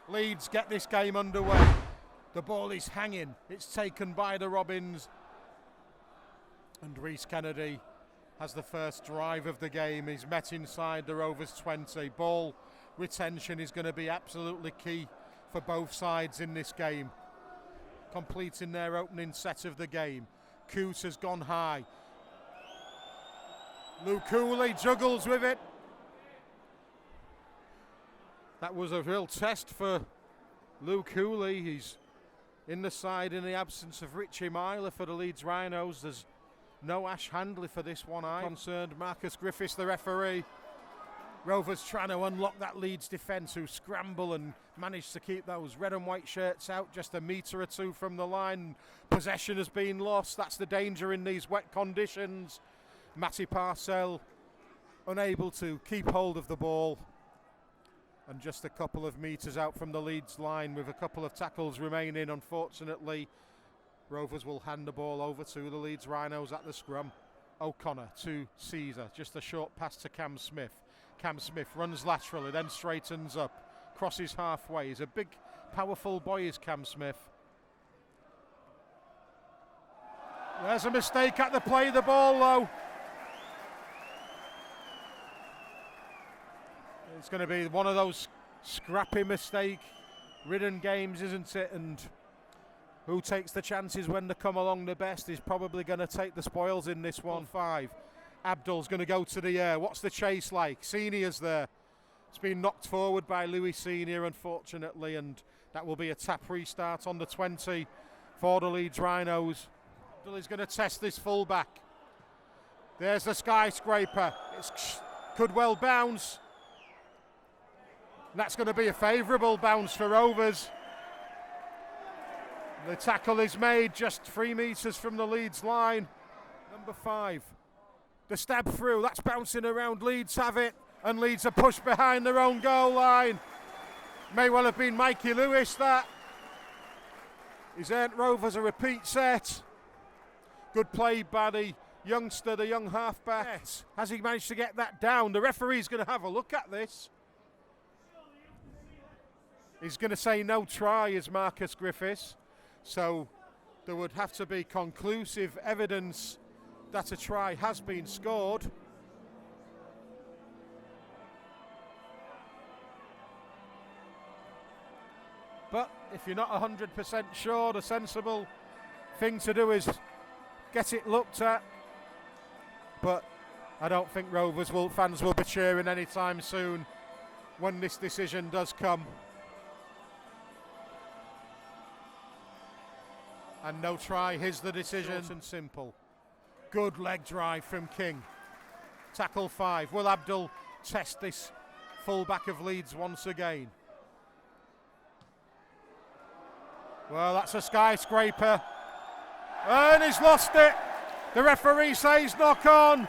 Leeds get this game underway. The ball is hanging. It's taken by the Robins. And Reece Kennedy has the first drive of the game. He's met inside the Rovers 20. Ball retention is going to be absolutely key for both sides in this game. Completing their opening set of the game. Coote has gone high. Luke Cooley juggles with it. That was a real test for Luke Cooley. He's in the side in the absence of Richie Myler for the Leeds Rhinos. There's no Ash Handley for this one. Concerned Marcus Griffiths, the referee. Rovers trying to unlock that Leeds defence, who scramble and manage to keep those red and white shirts out just a metre or two from the line. Possession has been lost. That's the danger in these wet conditions. Matty Parcell unable to keep hold of the ball. And just a couple of metres out from the Leeds line with a couple of tackles remaining. Unfortunately, Rovers will hand the ball over to the Leeds Rhinos at the scrum. O'Connor to Caesar, just a short pass to Cam Smith. Cam Smith runs laterally, then straightens up, crosses halfway. He's a big, powerful boy, is Cam Smith. There's a mistake at the play, the ball low. It's going to be one of those scrappy mistake-ridden games, isn't it? And who takes the chances when they come along the best is probably going to take the spoils in this one. 5. Abdul's going to go to the air. What's the chase like? Senior's there. It's been knocked forward by Louis Senior, unfortunately, and that will be a tap restart on the 20 for the Leeds Rhinos. Abdul is going to test this fullback. There's the skyscraper. It could well bounce. That's going to be a favourable bounce for Rovers. The tackle is made just 3 metres from the Leeds line. Number 5. The stab through, that's bouncing around. Leeds have it, and Leeds are pushed behind their own goal line. May well have been Mikey Lewis that. He's earned Rovers a repeat set. Good play by the youngster, the young halfback. Yes. Has he managed to get that down? The referee's going to have a look at this. He's going to say no try as Marcus Griffiths. So there would have to be conclusive evidence that a try has been scored. But if you're not 100% sure, the sensible thing to do is get it looked at. But I don't think Rovers fans will be cheering anytime soon when this decision does come. And no try, here's the decision. Short and simple. Good leg drive from King. Tackle 5. Will Abdul test this fullback of Leeds once again? Well, that's a skyscraper. And he's lost it. The referee says knock on.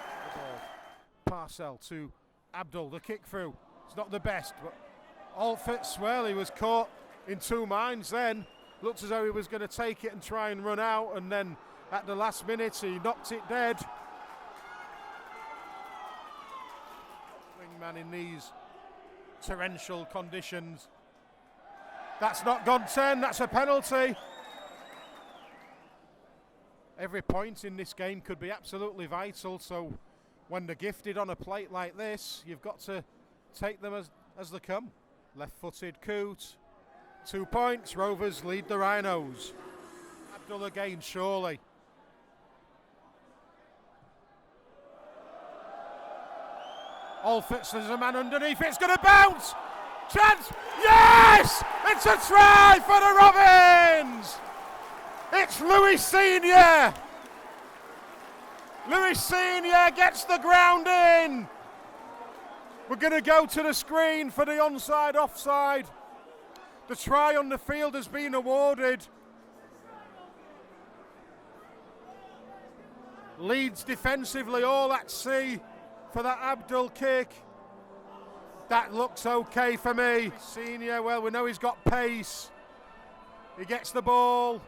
Parcell to Abdul, the kick through. It's not the best, but Alfitz, well, he was caught in two minds then. Looked as though he was going to take it and try and run out, and then at the last minute he knocked it dead. Wingman in these torrential conditions. That's not gone 10, that's a penalty. Every point in this game could be absolutely vital, so when they're gifted on a plate like this, you've got to take them as they come. Left-footed Coote. 2 points, Rovers lead the Rhinos. Abdul again, surely. Alfitz, there's a man underneath, it's going to bounce! Chance! Yes! It's a try for the Robins! It's Louis Senior! Louis Senior gets the ground in! We're going to go to the screen for the onside offside. The try on the field has been awarded. Leeds defensively all at sea for that Abdul kick. That looks okay for me. Senior, well, we know he's got pace. He gets the ball.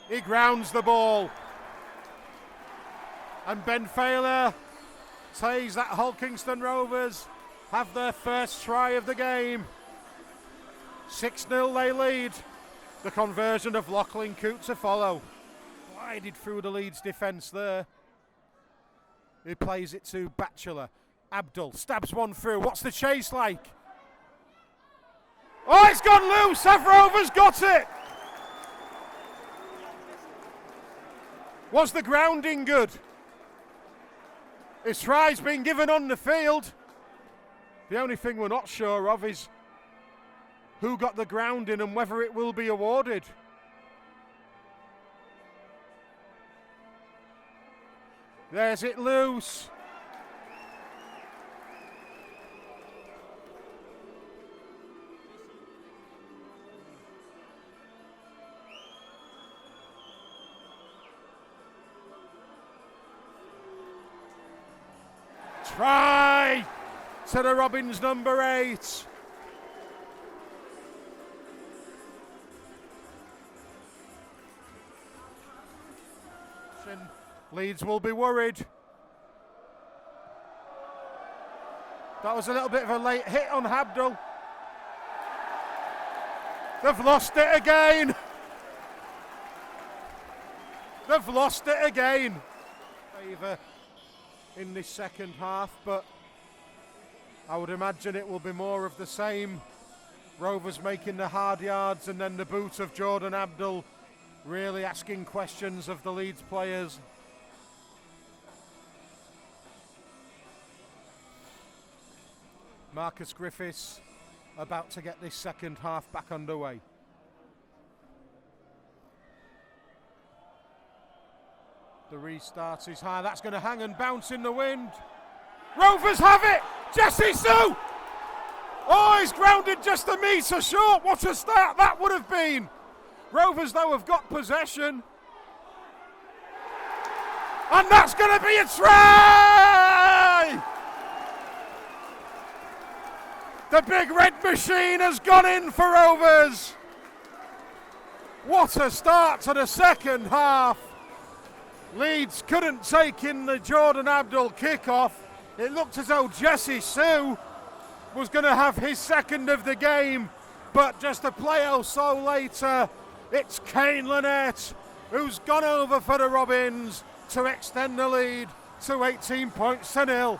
He grounds the ball. And Ben Failer says that Hull Kingston Rovers have their first try of the game. 6-0 they lead. The conversion of Lachlan Coote to follow. Glided through the Leeds defence there. He plays it to Batchelor. Abdul stabs one through. What's the chase like? Oh, it's gone loose. Have Rovers got it? Was the grounding good? His try's been given on the field. The only thing we're not sure of is who got the grounding and whether it will be awarded. There's it loose. Try to the Robins number 8. Leeds will be worried. That was a little bit of a late hit on Abdul. They've lost it again. They've lost it again. Favour in this second half, but I would imagine it will be more of the same. Rovers making the hard yards and then the boot of Jordan Abdul really asking questions of the Leeds players. Marcus Griffiths about to get this second half back underway. The restart is high. That's going to hang and bounce in the wind. Rovers have it! Jesse Sue! Oh, he's grounded just a metre short. What a start that would have been. Rovers, though, have got possession. And that's going to be a try! The big red machine has gone in for Rovers. What a start to the second half. Leeds couldn't take in the Jordan Abdul kickoff. It looked as though Jesse Sue was going to have his second of the game, but just a play or so later, it's Kane Lynette who's gone over for the Robins to extend the lead to 18 points to 0.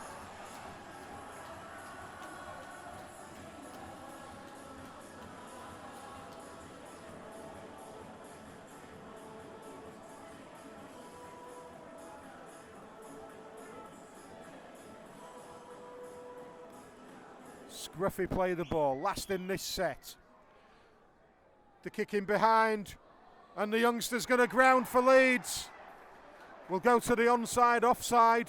Scruffy play the ball, last in this set. The kick in behind, and the youngster's going to ground for Leeds. We'll go to the onside, offside.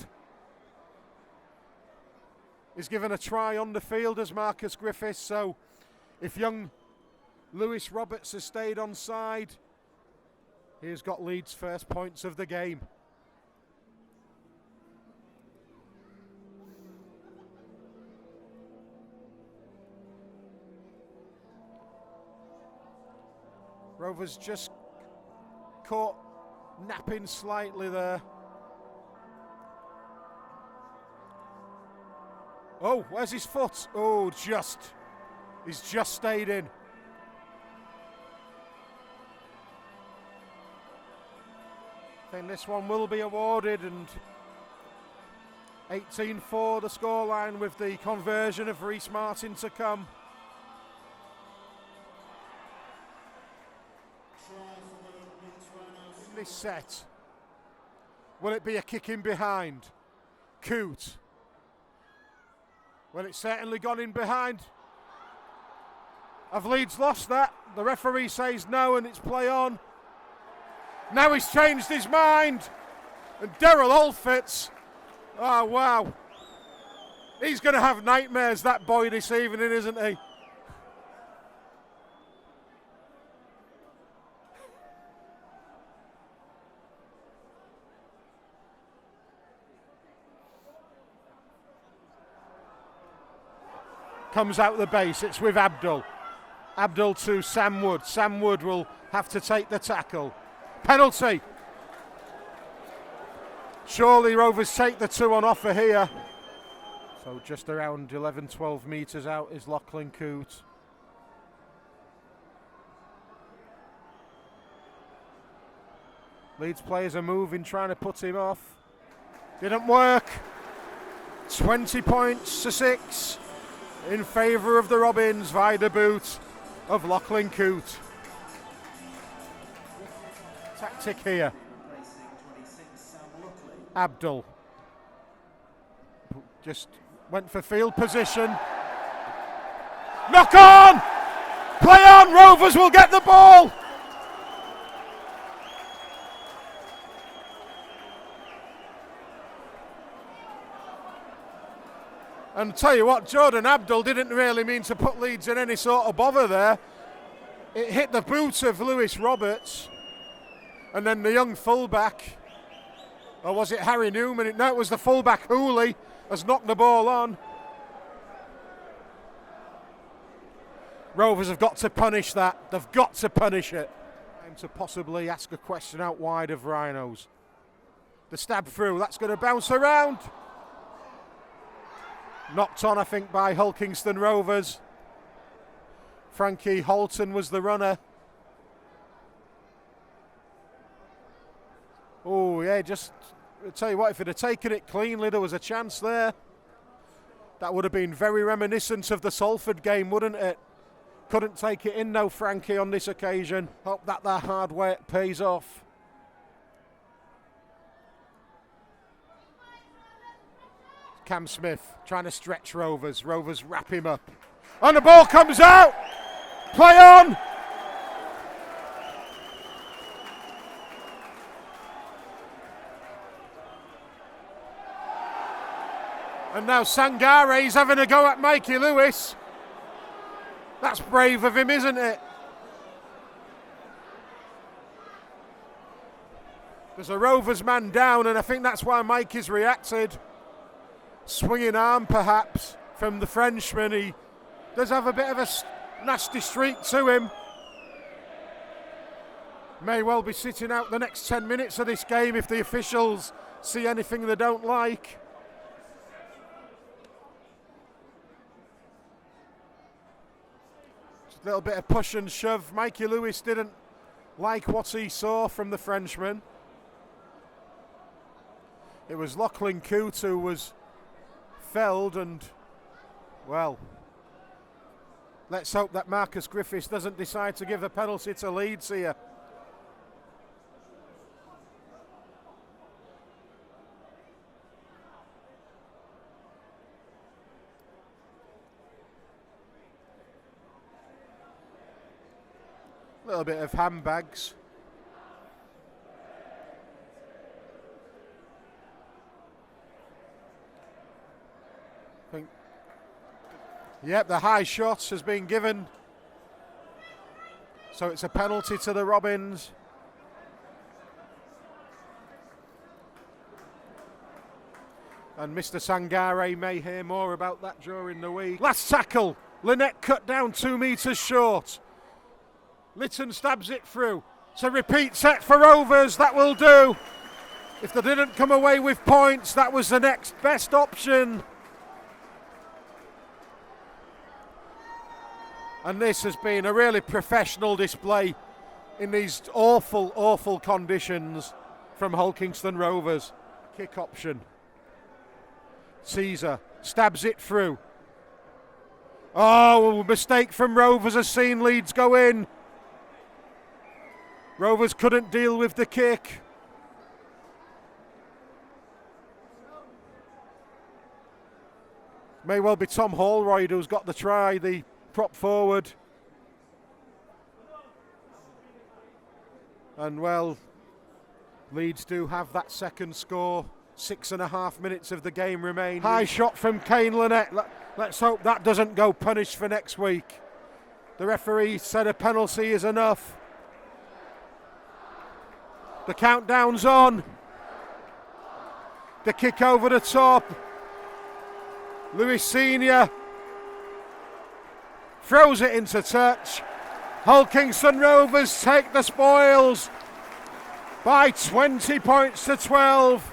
He's given a try on the field as Marcus Griffiths, so if young Lewis Roberts has stayed onside, he's got Leeds' first points of the game. Rovers just caught napping slightly there. Oh, where's his foot? Oh, he's just stayed in. I think this one will be awarded, and 18-4 the scoreline with the conversion of Reece Martin to come. This set, will it be a kick in behind? Coote. Well, it's certainly gone in behind. Have Leeds lost that? The referee says no, and it's play on. Now he's changed his mind. And Daryl Olfitz, oh wow. He's going to have nightmares, that boy, this evening, isn't he? Comes out the base, it's with Abdul. Abdul to Sam Wood. Sam Wood will have to take the tackle. Penalty. Surely Rovers take the 2 on offer here. So just around 11-12 metres out is Lachlan Coote. Leeds players are moving, trying to put him off. Didn't work. 20 points to 6 in favour of the Robins via the boot of Lachlan Coote. Tactic here. Abdul just went for field position. Knock on! Play on! Rovers will get the ball! And tell you what, Jordan Abdul didn't really mean to put Leeds in any sort of bother there. It hit the boot of Lewis Roberts, and then the young fullback, or was it Harry Newman? No, it was the fullback Hooley, has knocked the ball on. Rovers have got to punish that. They've got to punish it. Time to possibly ask a question out wide of Rhinos. The stab through, that's going to bounce around. Knocked on, I think, by Hulkingston Rovers. Frankie Holton was the runner. Oh, yeah, just, I'll tell you what, if it had taken it cleanly, there was a chance there. That would have been very reminiscent of the Salford game, wouldn't it? Couldn't take it in, though, Frankie, on this occasion. Hope that their hard work pays off. Cam Smith trying to stretch Rovers. Rovers wrap him up. And the ball comes out. Play on. And now Sangare's having a go at Mikey Lewis. That's brave of him, isn't it? There's a Rovers man down, and I think that's why Mikey's reacted. Swinging arm, perhaps, from the Frenchman. He does have a bit of a nasty streak to him. May well be sitting out the next 10 minutes of this game if the officials see anything they don't like. Just a little bit of push and shove. Mikey Lewis didn't like what he saw from the Frenchman. It was Lachlan Coote who was felled, and, well, let's hope that Marcus Griffiths doesn't decide to give a penalty to Leeds here. A little bit of handbags. Yep, the high shot has been given. So it's a penalty to the Robins. And Mr. Sangare may hear more about that during the week. Last tackle. Lynette cut down 2 metres short. Lytton stabs it through. It's a repeat set for Rovers. That will do. If they didn't come away with points, that was the next best option. And this has been a really professional display in these awful, awful conditions from Hulkingston Rovers. Kick option. Caesar stabs it through. Oh, mistake from Rovers has seen Leeds go in. Rovers couldn't deal with the kick. May well be Tom Holroyd who's got the try, the prop forward. And, well, Leeds do have that second score. 6.5 minutes of the game remain. High shot from Kane Lynette. Let's hope that doesn't go punished for next week. The referee said a penalty is enough. The countdown's on. The kick over the top. Lewis Senior throws it into touch. Hulkingston Rovers take the spoils by 20 points to 12.